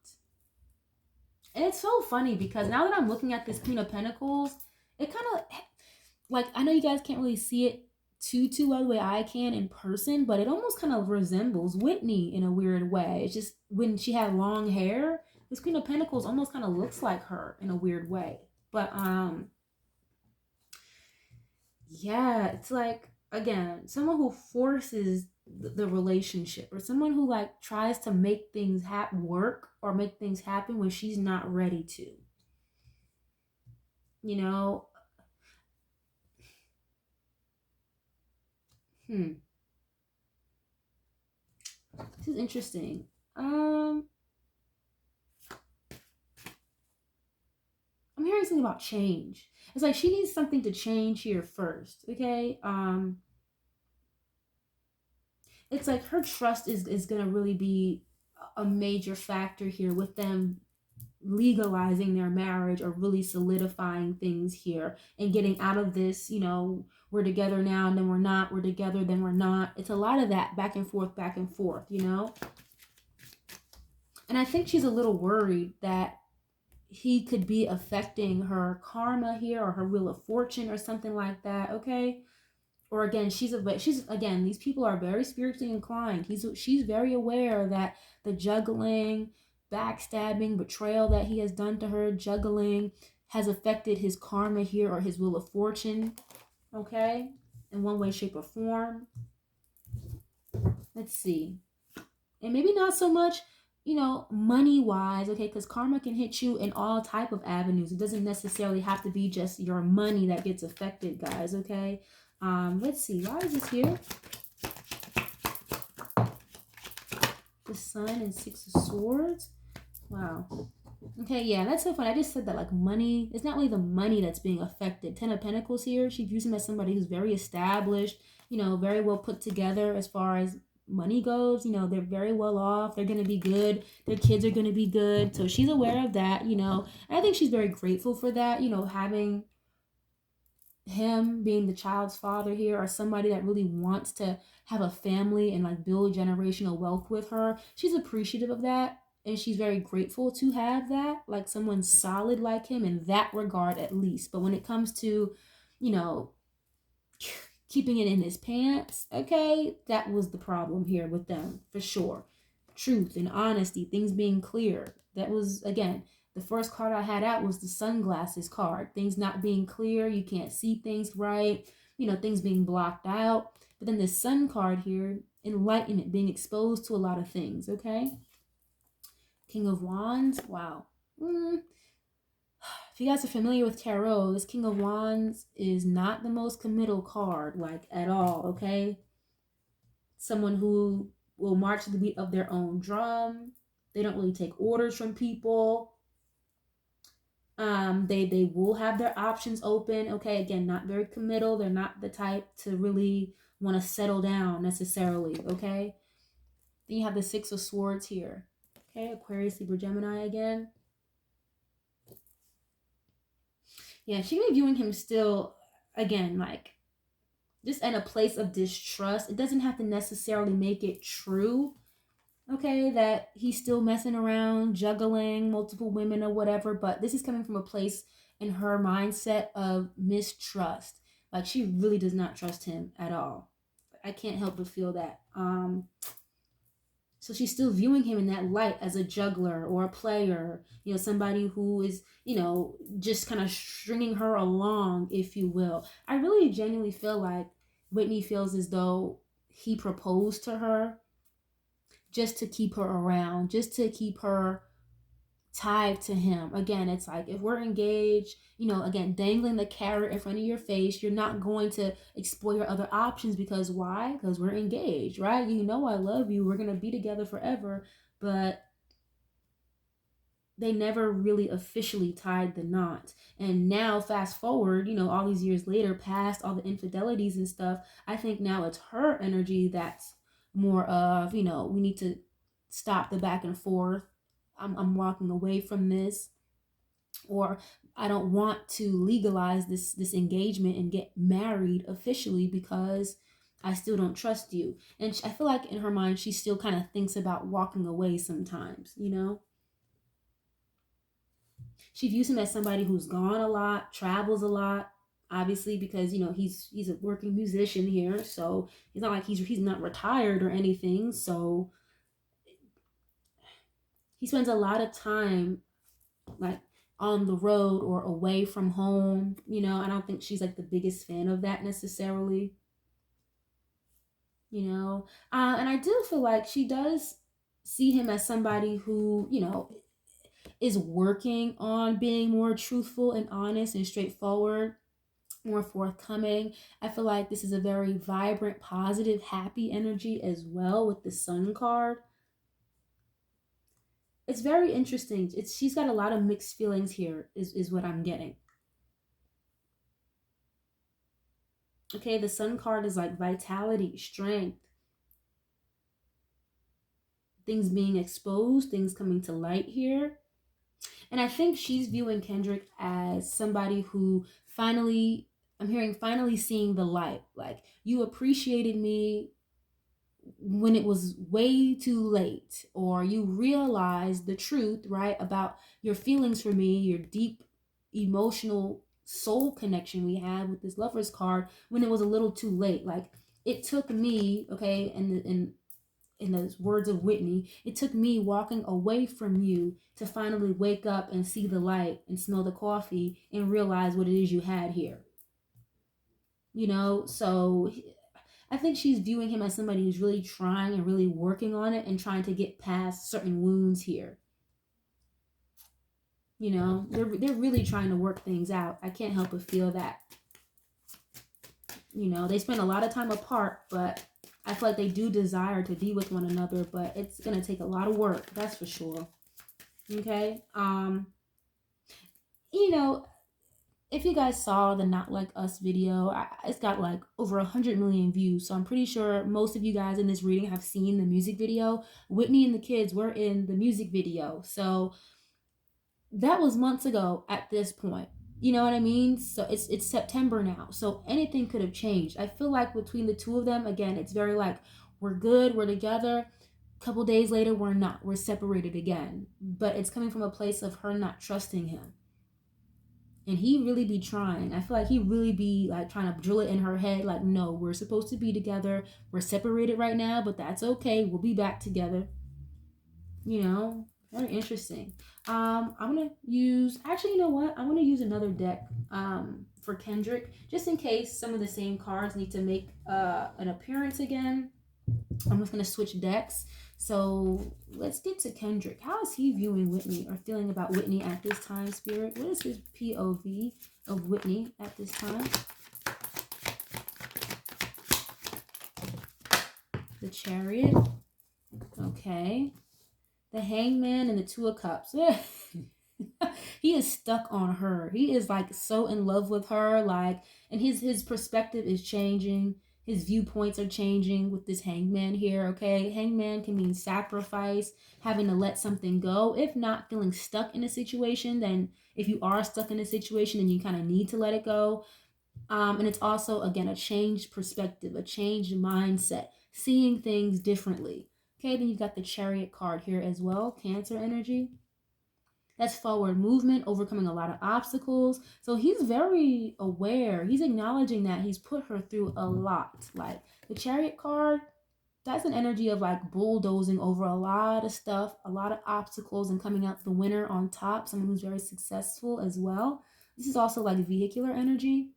And it's so funny because now that I'm looking at this Queen of Pentacles, it kind of, like, I know you guys can't really see it tutu the way I can in person, but it almost kind of resembles Whitney in a weird way. It's just when she had long hair, this Queen of Pentacles almost kind of looks like her in a weird way. But yeah, it's like, again, someone who forces the relationship, or someone who like tries to make things work or make things happen when she's not ready to. You know, this is interesting. I'm hearing something about change. It's like she needs something to change here first, okay? It's like her trust is gonna really be a major factor here with them legalizing their marriage or really solidifying things here and getting out of this, you know, we're together now and then we're not, we're together then we're not. It's a lot of that back and forth, you know? And I think she's a little worried that he could be affecting her karma here or her wheel of fortune or something like that, okay? Or again, she's again, these people are very spiritually inclined. She's very aware that the juggling, backstabbing, betrayal that he has done to her, juggling, has affected his karma here or his wheel of fortune, okay? In one way, shape, or form. Let's see. And maybe not so much, you know, money-wise, okay? Because karma can hit you in all type of avenues. It doesn't necessarily have to be just your money that gets affected, guys, okay? Let's see. Why is this here? The Sun and Six of Swords. Wow. Okay, yeah, that's so funny. I just said that, like, money. It's not really the money that's being affected. Ten of Pentacles here. She views him as somebody who's very established, you know, very well put together as far as money goes. You know, they're very well off. They're going to be good. Their kids are going to be good. So she's aware of that, you know. And I think she's very grateful for that, you know, having him being the child's father here, or somebody that really wants to have a family and like build generational wealth with her. She's appreciative of that, and she's very grateful to have that, like someone solid like him in that regard at least. But when it comes to, you know, keeping it in his pants, okay, that was the problem here with them for sure. Truth and honesty, things being clear. That was, again, the first card I had out was the sunglasses card. Things not being clear, you can't see things right, you know, things being blocked out. But then the sun card here, enlightenment, being exposed to a lot of things, okay? King of Wands, wow. If you guys are familiar with tarot, this King of Wands is not the most committal card, like at all, okay? Someone who will march to the beat of their own drum. They don't really take orders from people. They will have their options open. Okay, again, not very committal. They're not the type to really want to settle down necessarily. Okay. Then you have the Six of Swords here. Okay, Aquarius, Libra, Gemini again. Yeah, she may be viewing him still, again, like just in a place of distrust. It doesn't have to necessarily make it true, okay, that he's still messing around, juggling multiple women or whatever, but this is coming from a place in her mindset of mistrust. Like she really does not trust him at all. I can't help but feel that. So she's still viewing him in that light as a juggler or a player, you know, somebody who is, you know, just kind of stringing her along, if you will. I really genuinely feel like Whitney feels as though he proposed to her just to keep her around, just to keep her tied to him. Again, it's like if we're engaged, you know, again, dangling the carrot in front of your face, you're not going to explore your other options because why? Because we're engaged, right? You know, I love you. We're going to be together forever. But they never really officially tied the knot. And now, fast forward, you know, all these years later, past all the infidelities and stuff, I think now it's her energy that's more of, you know, we need to stop the back and forth. I'm walking away from this, or I don't want to legalize this engagement and get married officially because I still don't trust you. And I feel like in her mind, she still kind of thinks about walking away sometimes, you know? She views him as somebody who's gone a lot, travels a lot. obviously, because, you know, he's a working musician here, so it's not like he's not retired or anything. So he spends a lot of time like on the road or away from home. You know, I don't think she's like the biggest fan of that necessarily. You know, and I do feel like she does see him as somebody who, you know, is working on being more truthful and honest and straightforward, more forthcoming. I feel like this is a very vibrant, positive, happy energy as well with the Sun card. It's very interesting. She's got a lot of mixed feelings here, is what I'm getting. Okay, the Sun card is like vitality, strength, things being exposed, things coming to light here. And I think she's viewing Kendrick as somebody who finally, I'm hearing, finally seeing the light. Like, you appreciated me when it was way too late, or you realized the truth, right, about your feelings for me, your deep emotional soul connection we had with this Lover's card, when it was a little too late. Like, it took me, okay, and in the words of Whitney, it took me walking away from you to finally wake up and see the light and smell the coffee and realize what it is you had here. You know, so I think she's viewing him as somebody who's really trying and really working on it and trying to get past certain wounds here. You know, they're really trying to work things out. I can't help but feel that. You know, they spend a lot of time apart, but I feel like they do desire to be with one another, but it's going to take a lot of work, that's for sure. Okay? You know, if you guys saw the Not Like Us video, it's got like over 100 million views, so I'm pretty sure most of you guys in this reading have seen the music video. Whitney and the kids were in the music video, so that was months ago at this point. You know what I mean? So it's September now, so anything could have changed. I feel like between the two of them, again, it's very like, we're good, we're together. A couple days later, we're not. We're separated again. But it's coming from a place of her not trusting him. And he really be trying. I feel like he really be like trying to drill it in her head, like, no, we're supposed to be together. We're separated right now, but that's okay. We'll be back together. You know, very interesting. I'm gonna use, actually, you know what? I'm gonna use another deck for Kendrick, just in case some of the same cards need to make an appearance again. I'm just gonna switch decks. So let's get to Kendrick. How is he viewing Whitney or feeling about Whitney at this time, Spirit? What is his POV of Whitney at this time? The Chariot. Okay. The Hangman and the Two of Cups. He is stuck on her. He is like so in love with her, like, and his perspective is changing. His viewpoints are changing with this Hangman here. Okay, Hangman can mean sacrifice, having to let something go. If not, feeling stuck in a situation, then if you are stuck in a situation, then you kind of need to let it go. And it's also, again, a changed perspective, a changed mindset, seeing things differently. Okay, then you've got the Chariot card here as well, Cancer energy. That's forward movement, overcoming a lot of obstacles. So he's very aware. He's acknowledging that he's put her through a lot. Like the Chariot card, that's an energy of like bulldozing over a lot of stuff, a lot of obstacles, and coming out the winner on top. Someone who's very successful as well. This is also like vehicular energy.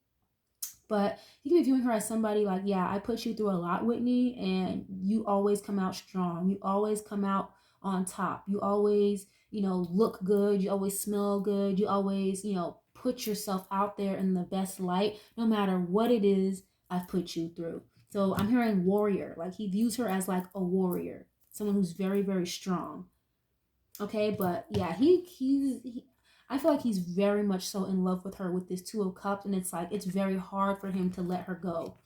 But he could be viewing her as somebody like, yeah, I put you through a lot, Whitney, and you always come out strong. You always come out on top. You always, you know, look good. You always smell good. You always, you know, put yourself out there in the best light, no matter what it is I've put you through. So I'm hearing warrior. Like he views her as like a warrior, someone who's very, very strong. Okay, but yeah, he I feel like he's very much so in love with her with this Two of Cups, and it's like it's very hard for him to let her go.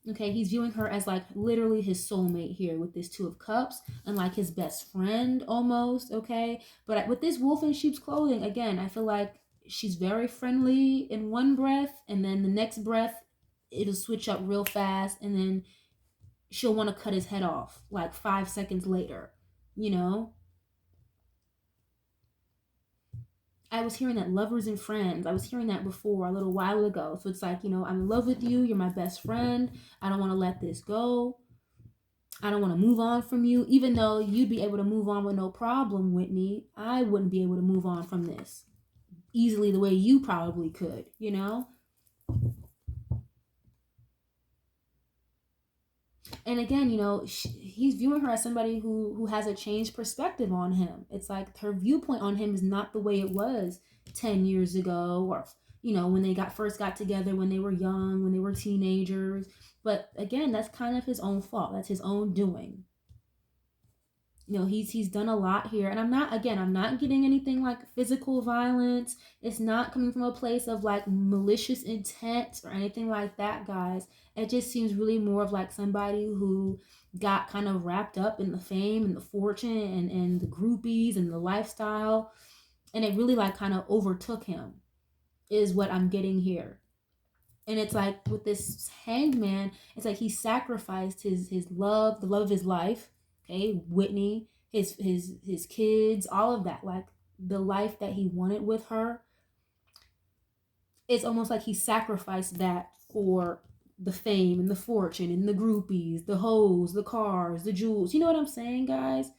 Okay, he's viewing her as like literally his soulmate here with this Two of Cups and like his best friend almost. Okay, but with this wolf in sheep's clothing, again, I feel like she's very friendly in one breath, and then the next breath it'll switch up real fast, and then she'll want to cut his head off like 5 seconds later, you know. I was hearing that lovers and friends. I was hearing that before a little while ago. So it's like, you know, I'm in love with you. You're my best friend. I don't want to let this go. I don't want to move on from you. Even though you'd be able to move on with no problem, Whitney, I wouldn't be able to move on from this easily the way you probably could, you know? And again, you know, he's viewing her as somebody who has a changed perspective on him. It's like her viewpoint on him is not the way it was 10 years ago, or you know, when they first got together, when they were young, when they were teenagers. But again, that's kind of his own fault. That's his own doing. You know, he's done a lot here, and I'm not getting anything like physical violence. It's not coming from a place of like malicious intent or anything like that, guys. It just seems really more of like somebody who got kind of wrapped up in the fame and the fortune and the groupies and the lifestyle, and it really like kind of overtook him, is what I'm getting here. And it's like with this hanged man, it's like he sacrificed his love, the love of his life, okay, Whitney, his kids, all of that, like the life that he wanted with her. It's almost like he sacrificed that for the fame and the fortune and the groupies, the hoes, the cars, the jewels. You know what I'm saying, guys?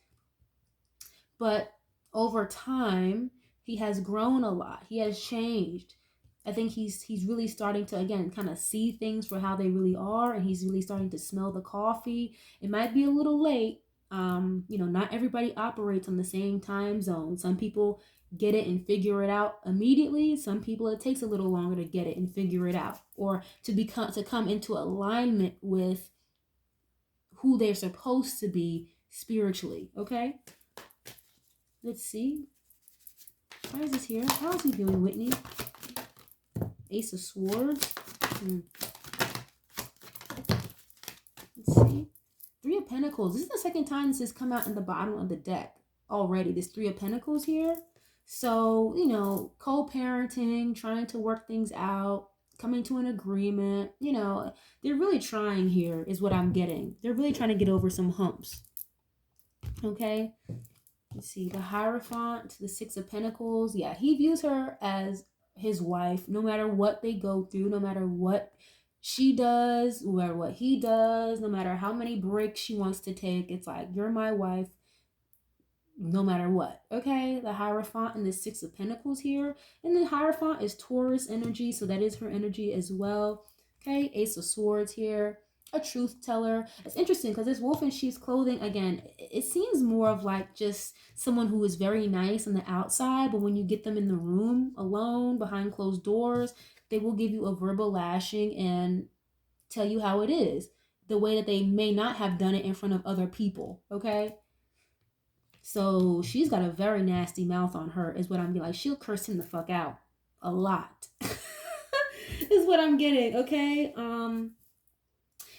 But over time, he has grown a lot. He has changed. I think he's really starting to again kind of see things for how they really are, and he's really starting to smell the coffee. It might be a little late. You know, not everybody operates on the same time zone. Some people get it and figure it out immediately. Some people it takes a little longer to get it and figure it out, or to come into alignment with who they're supposed to be spiritually. Okay, let's see. Why is this here? How is he doing, Whitney? Ace of Swords. Let's see. Three of Pentacles. This is the second time this has come out in the bottom of the deck already. This Three of Pentacles here. So, you know, co-parenting, trying to work things out, coming to an agreement. You know, they're really trying here is what I'm getting. They're really trying to get over some humps. Okay. Let's see. The Hierophant, the Six of Pentacles. Yeah, he views her as his wife, no matter what they go through, no matter what she does, or what he does, no matter how many breaks she wants to take. It's like, you're my wife no matter what. Okay, the Hierophant and the Six of Pentacles here. And the Hierophant is Taurus energy, so that is her energy as well. Okay, Ace of Swords here. A truth teller. It's interesting because this wolf in sheep's clothing, again, it seems more of like just someone who is very nice on the outside, but when you get them in the room alone behind closed doors, they will give you a verbal lashing and tell you how it is, the way that they may not have done it in front of other people. Okay, so she's got a very nasty mouth on her, is what I'm getting. Like, she'll curse him the fuck out a lot. Is what I'm getting. Okay,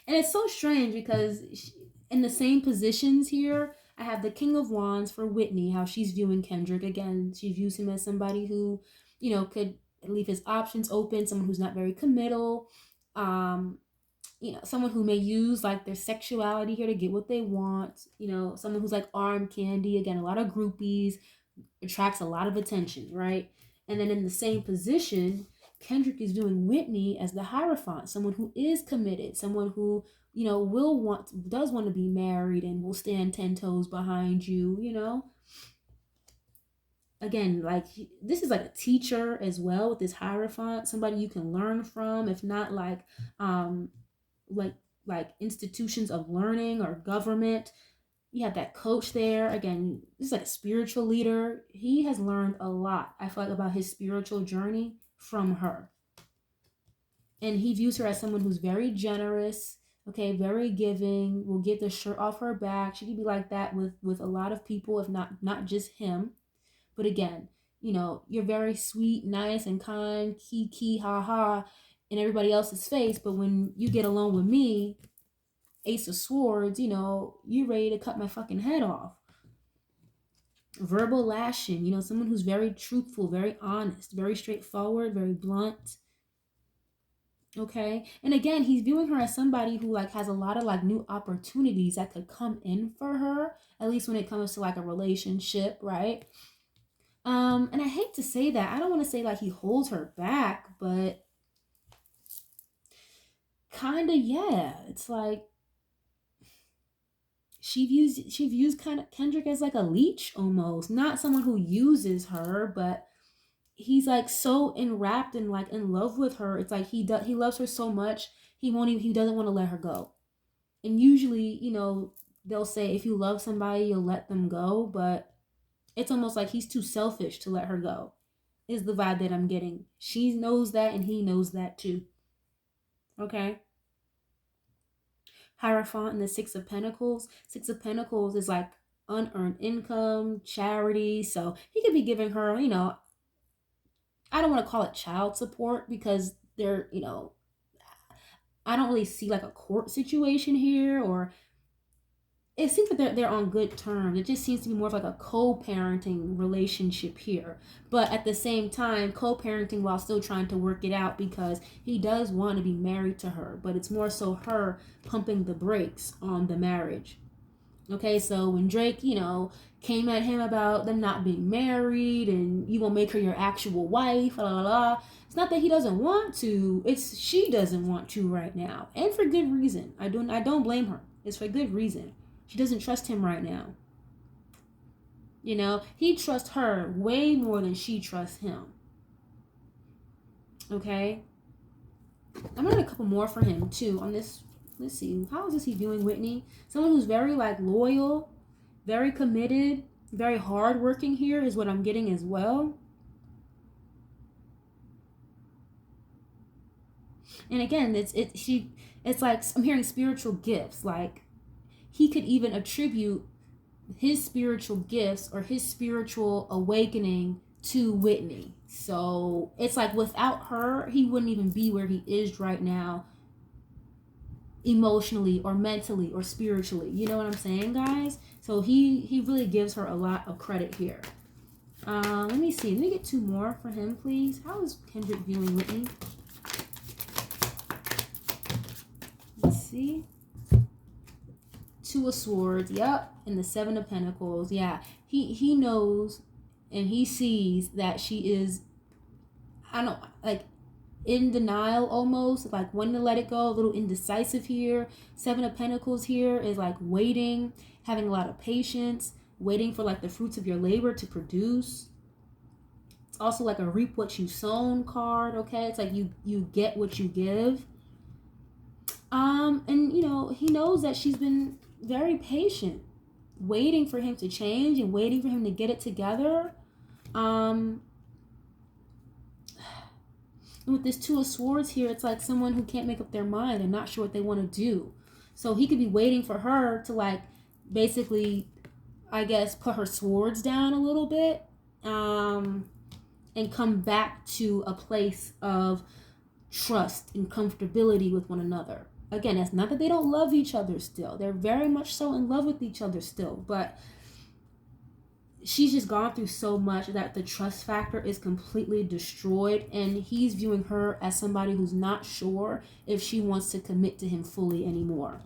and it's so strange because in the same positions here, I have the King of Wands for Whitney, how she's viewing Kendrick. Again, she views him as somebody who, you know, could leave his options open, someone who's not very committal, you know, someone who may use like their sexuality here to get what they want, you know, someone who's like arm candy, again, a lot of groupies, attracts a lot of attention, right? And then in the same position, Kendrick is doing Whitney as the Hierophant, someone who is committed, someone who, you know, does want to be married and will stand 10 toes behind you, you know. Again, like this is like a teacher as well with this Hierophant, somebody you can learn from, if not like like institutions of learning or government. You have that coach there. Again, this is like a spiritual leader. He has learned a lot, I feel like, about his spiritual journey from her. And he views her as someone who's very generous, okay, very giving, will get the shirt off her back. She could be like that with a lot of people, if not just him. But again, you know, you're very sweet, nice, and kind, kiki, ha ha, in everybody else's face. But when you get along with me, Ace of Swords, you know, you're ready to cut my fucking head off. Verbal lashing, you know, someone who's very truthful, very honest, very straightforward, very blunt. Okay, and again, he's viewing her as somebody who like has a lot of like new opportunities that could come in for her, at least when it comes to like a relationship, right? And I hate to say that. I don't want to say like he holds her back, but kind of, yeah. It's like she views kind of Kendrick as like a leech almost, not someone who uses her, but he's like so enwrapped and like in love with her. It's like he loves her so much he doesn't want to let her go. And usually, they'll say if you love somebody, you'll let them go, but it's almost like he's too selfish to let her go. Is the vibe that I'm getting. She knows that and he knows that too. Okay? Hierophant and the Six of Pentacles. Six of Pentacles is like unearned income, charity. So he could be giving her, I don't want to call it child support because I don't really see like a court situation here, or it seems that they're on good terms. It just seems to be more of like a co-parenting relationship here. But at the same time, co-parenting while still trying to work it out because he does want to be married to her. But it's more so her pumping the brakes on the marriage. Okay, so when Drake, came at him about them not being married and you will make her your actual wife, la la la. It's not that he doesn't want to, it's she doesn't want to right now. And for good reason. I don't blame her. It's for good reason. She doesn't trust him right now. He trusts her way more than she trusts him. Okay? I'm gonna have a couple more for him too on this. Let's see. How is he viewing Whitney? Someone who's very like loyal, very committed, very hardworking here is what I'm getting as well. And again, it's like I'm hearing spiritual gifts. Like he could even attribute his spiritual gifts or his spiritual awakening to Whitney. So it's like without her, he wouldn't even be where he is right now, emotionally or mentally or spiritually. You know what I'm saying, guys? So he really gives her a lot of credit here. Let me see. Let me get two more for him, please. How is Kendrick viewing Whitney? Let's see. Two of Swords. Yep. And the Seven of Pentacles. Yeah. He knows and he sees that she is, I don't like, in denial almost, like wanting to let it go, a little indecisive here. Seven of Pentacles here is like waiting, having a lot of patience, waiting for like the fruits of your labor to produce. It's also like a reap what you sown card, okay? It's like you get what you give. And he knows that she's been very patient, waiting for him to change and waiting for him to get it together. With this Two of Swords here, it's like someone who can't make up their mind. They're not sure what they want to do. So he could be waiting for her to like basically, I guess, put her swords down a little bit, and come back to a place of trust and comfortability with one another. Again, it's not that they don't love each other still. They're very much so in love with each other still, but she's just gone through so much that the trust factor is completely destroyed, and he's viewing her as somebody who's not sure if she wants to commit to him fully anymore.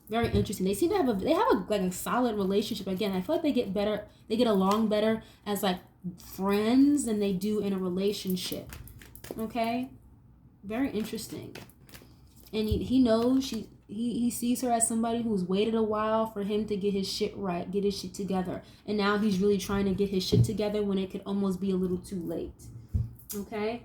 Very interesting. They seem to have like a solid relationship. Again, I feel like they get along better as like friends than they do in a relationship. Okay? Very interesting. And he knows he sees her as somebody who's waited a while for him to get his shit right, get his shit together. And now he's really trying to get his shit together when it could almost be a little too late. Okay?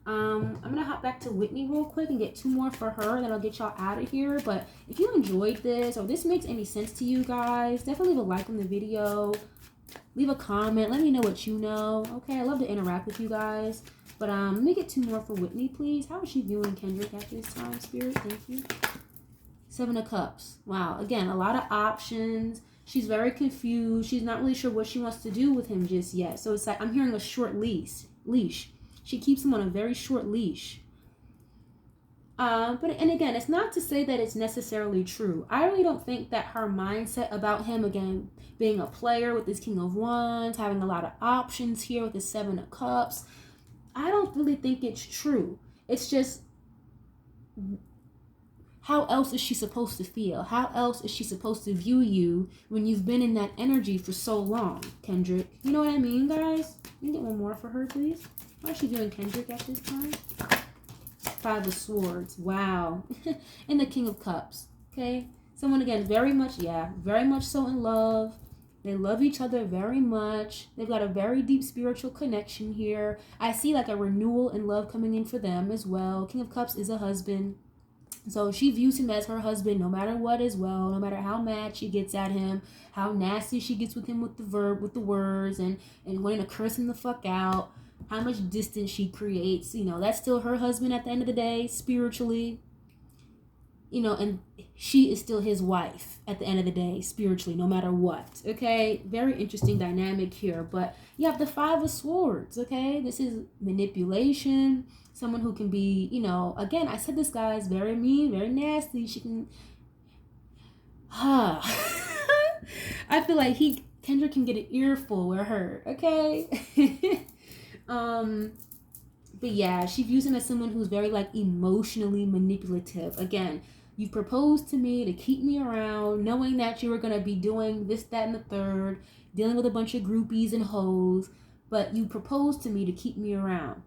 I'm going to hop back to Whitney real quick and get two more for her. Then I'll get y'all out of here. But if you enjoyed this or this makes any sense to you guys, definitely leave a like on the video. Leave a comment. Let me know what you know. Okay? I love to interact with you guys. But let me get two more for Whitney, please. How is she viewing Kendrick at this time, Spirit? Thank you. Seven of Cups. Wow. Again, a lot of options. She's very confused. She's not really sure what she wants to do with him just yet. So it's like I'm hearing a short leash. She keeps him on a very short leash. And again, it's not to say that it's necessarily true. I really don't think that her mindset about him, again, being a player with this King of Wands, having a lot of options here with the Seven of Cups, I don't really think it's true. It's just how else is she supposed to feel? How else is she supposed to view you when you've been in that energy for so long, Kendrick? You know what I mean, guys? Can you get one more for her, please? How is she doing Kendrick at this time? Five of Swords. Wow. And the King of Cups. Okay? Someone, again, very much so in love. They love each other very much. They've got a very deep spiritual connection here. I see like a renewal in love coming in for them as well. King of Cups is a husband. So she views him as her husband no matter what as well, no matter how mad she gets at him, how nasty she gets with him with the words and wanting to curse him the fuck out, how much distance she creates. You know, that's still her husband at the end of the day, spiritually. You know, and she is still his wife at the end of the day, spiritually, no matter what. Okay, very interesting dynamic here. But you have the Five of Swords. Okay, this is manipulation. Someone who can be, you know, again, I said this guy is very mean, very nasty. She can, I feel like Kendrick can get an earful with her. Okay. But yeah, she views him as someone who's very like emotionally manipulative. Again, you proposed to me to keep me around, knowing that you were going to be doing this, that, and the third, dealing with a bunch of groupies and hoes, but you proposed to me to keep me around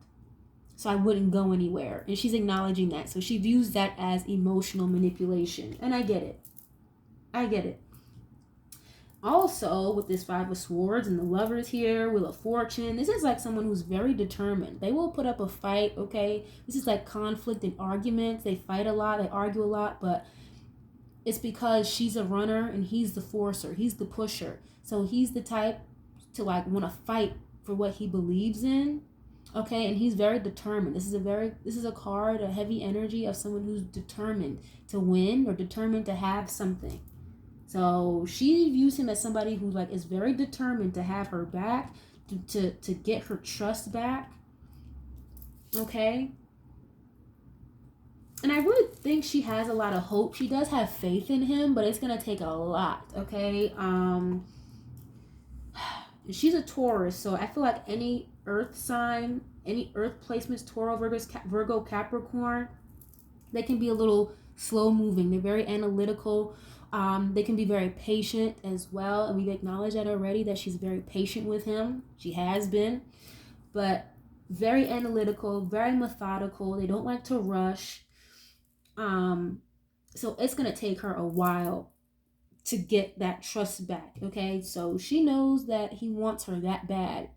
so I wouldn't go anywhere. And she's acknowledging that. So she views that as emotional manipulation. And I get it. I get it. Also, with this Five of Swords and the Lovers here, Wheel of Fortune, this is like someone who's very determined. They will put up a fight, okay? This is like conflict and arguments. They fight a lot, they argue a lot, but it's because she's a runner and he's the forcer. He's the pusher. So he's the type to like want to fight for what he believes in, okay? And he's very determined. This is a card, a heavy energy of someone who's determined to win or determined to have something. So she views him as somebody who like is very determined to have her back, to get her trust back. Okay. And I really think she has a lot of hope. She does have faith in him, but it's gonna take a lot. Okay. She's a Taurus, so I feel like any earth sign, any earth placements, Taurus, Virgo, Capricorn, they can be a little slow moving. They're very analytical. They can be very patient as well, and we've acknowledged that already, that she's very patient with him. She has been, but very analytical, very methodical. They don't like to rush. So it's gonna take her a while to get that trust back. Okay, so she knows that he wants her that bad,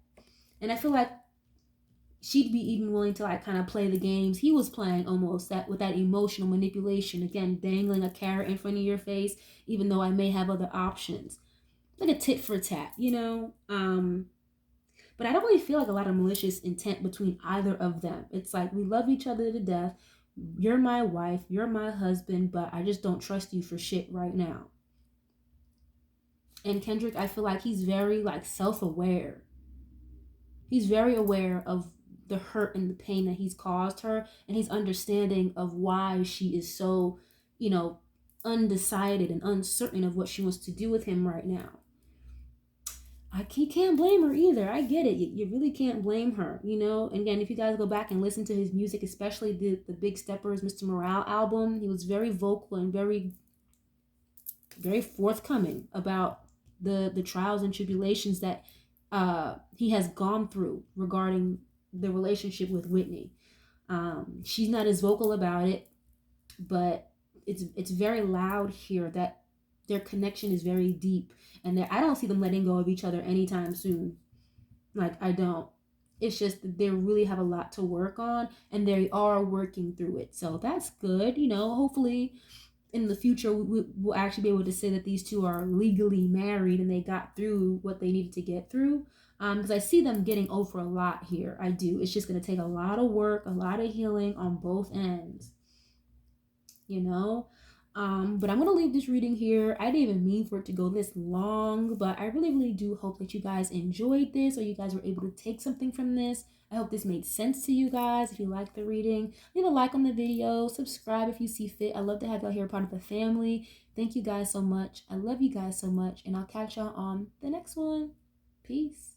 and I feel like she'd be even willing to like kind of play the games he was playing, almost that with that emotional manipulation. Again, dangling a carrot in front of your face, even though I may have other options, like a tit for tat, you know. But I don't really feel like a lot of malicious intent between either of them. It's like, we love each other to death. You're my wife, you're my husband, but I just don't trust you for shit right now. And Kendrick, I feel like he's very like self-aware. He's very aware of the hurt and the pain that he's caused her, and he's understanding of why she is so, you know, undecided and uncertain of what she wants to do with him right now. He can't blame her either. I get it. You really can't blame her, you know. And again, if you guys go back and listen to his music, especially the Big Steppers, Mr. Morale album, he was very vocal and very, very forthcoming about the trials and tribulations that he has gone through regarding the relationship with Whitney. She's not as vocal about it, but it's very loud here that their connection is very deep, and I don't see them letting go of each other anytime soon. Like, I don't. It's just that they really have a lot to work on, and they are working through it. So that's good, you know. Hopefully in the future we'll actually be able to say that these two are legally married and they got through what they needed to get through. Because I see them getting over a lot here. I do. It's just going to take a lot of work, a lot of healing on both ends, you know. But I'm going to leave this reading here. I didn't even mean for it to go this long, but I really, really do hope that you guys enjoyed this, or you guys were able to take something from this. I hope this made sense to you guys. If you liked the reading, leave a like on the video, subscribe if you see fit. I love to have y'all here, part of the family. Thank you guys so much. I love you guys so much, and I'll catch y'all on the next one. Peace.